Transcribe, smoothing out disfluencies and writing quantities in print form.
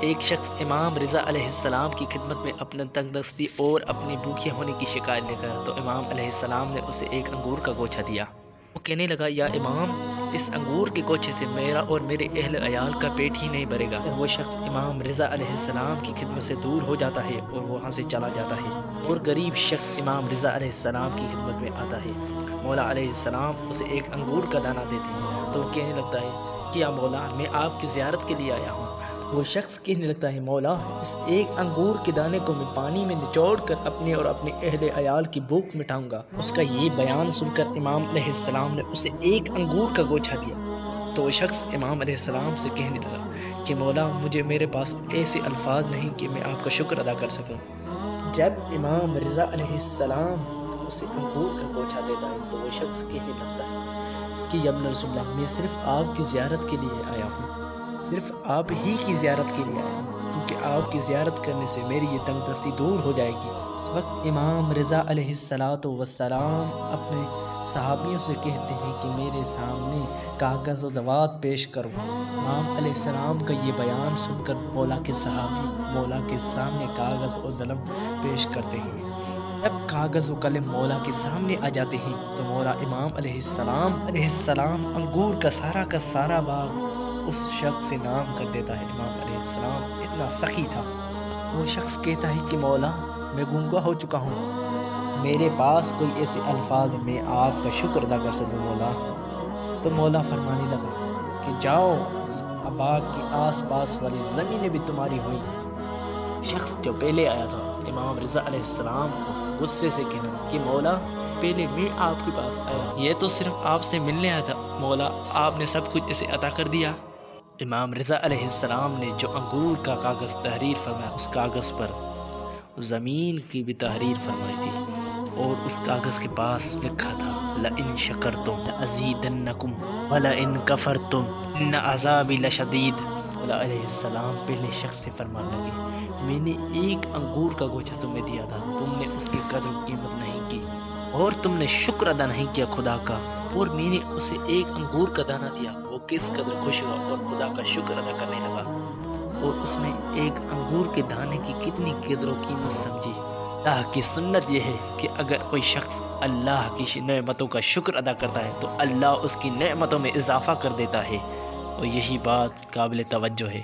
ایک شخص امام رضا علیہ السلام کی خدمت میں اپنے تنگ دستی اور اپنی بھوکے ہونے کی شکایت لے کر تو امام علیہ السلام نے اسے ایک انگور کا گوچھا دیا۔ وہ کہنے لگا، یا امام، اس انگور کے گوچھے سے میرا اور میرے اہل عیال کا پیٹ ہی نہیں بھرے گا۔ وہ شخص امام رضا علیہ السلام کی خدمت سے دور ہو جاتا ہے اور وہاں سے چلا جاتا ہے، اور غریب شخص امام رضا علیہ السلام کی خدمت میں آتا ہے۔ مولا علیہ السلام اسے ایک انگور کا دانہ دیتے ہیں تو وہ کہنے لگتا ہے کہ یا مولا، میں آپ کی زیارت کے لیے آیا ہوں۔ وہ شخص کہنے لگتا ہے، مولا، اس ایک انگور کے دانے کو میں پانی میں نچوڑ کر اپنے اور اپنے اہل عیال کی بھوک مٹاؤں گا۔ اس کا یہ بیان سن کر امام علیہ السلام نے اسے ایک انگور کا گوچھا دیا تو وہ شخص امام علیہ السلام سے کہنے لگا کہ مولا، مجھے میرے پاس ایسے الفاظ نہیں کہ میں آپ کا شکر ادا کر سکوں۔ جب امام رضا علیہ السلام اسے انگور کا گوچھا دیتا ہے تو وہ شخص کہنے لگتا ہے کہ یا ابن رسول اللہ، میں صرف آپ کی زیارت کے لیے آیا ہوں، صرف آپ ہی کی زیارت کے لیے آیا ہوں، کیونکہ آپ کی زیارت کرنے سے میری یہ تنگ دستی دور ہو جائے گی۔ اس وقت امام رضا علیہ السلام اپنے صحابیوں سے کہتے ہیں کہ میرے سامنے کاغذ و دوات پیش کرو۔ امام علیہ السلام کا یہ بیان سن کر مولا کے صحابی مولا کے سامنے کاغذ اور قلم پیش کرتے ہیں۔ جب کاغذ و قلم مولا کے سامنے آ جاتے ہیں تو مولا امام علیہ السلام انگور کا سارا باغ اس شخص سے نام کر دیتا ہے۔ امام علیہ السلام اتنا سخی تھا۔ وہ شخص کہتا ہے کہ مولا، میں گنگا ہو چکا ہوں، میرے پاس کوئی ایسے الفاظ میں آپ کا شکر ادا کر سکوں مولا۔ تو مولا فرمانے لگا کہ جاؤ، اس باغ کے آس پاس والی زمینیں بھی تمہاری ہوئی۔ شخص جو پہلے آیا تھا امام رضا علیہ السلام کو غصے سے کہنا کہ مولا، پہلے میں آپ کے پاس آیا، یہ تو صرف آپ سے ملنے آیا تھا، مولا آپ نے سب کچھ اسے عطا کر دیا۔ امام رضا علیہ السلام نے جو انگور کا کاغذ تحریر فرمایا، اس کاغذ پر زمین کی بھی تحریر فرمائی تھی، اور اس کاغذ کے پاس لکھا تھا، لَإِن شَكَرْتُمْ لَأَزِيدَنَّكُمْ وَلَإِن كَفَرْتُمْ إِنَّ عَذَابِي لَشَدِيدٌ۔ مولا علیہ السلام پہلے شخص سے فرمانے لگے، میں نے ایک انگور کا گوچھا تمہیں دیا تھا، تم نے اس کی قدر و قیمت نہیں کی، اور تم نے شکر ادا نہیں کیا خدا کا، اور میں نے اسے ایک انگور کا دانہ دیا، وہ کس قدر خوش ہوا اور خدا کا شکر ادا کرنے لگا، اور اس نے ایک انگور کے دانے کی کتنی قدر و قیمت سمجھی۔ اللہ کی سنت یہ ہے کہ اگر کوئی شخص اللہ کی نعمتوں کا شکر ادا کرتا ہے تو اللہ اس کی نعمتوں میں اضافہ کر دیتا ہے، اور یہی بات قابل توجہ ہے۔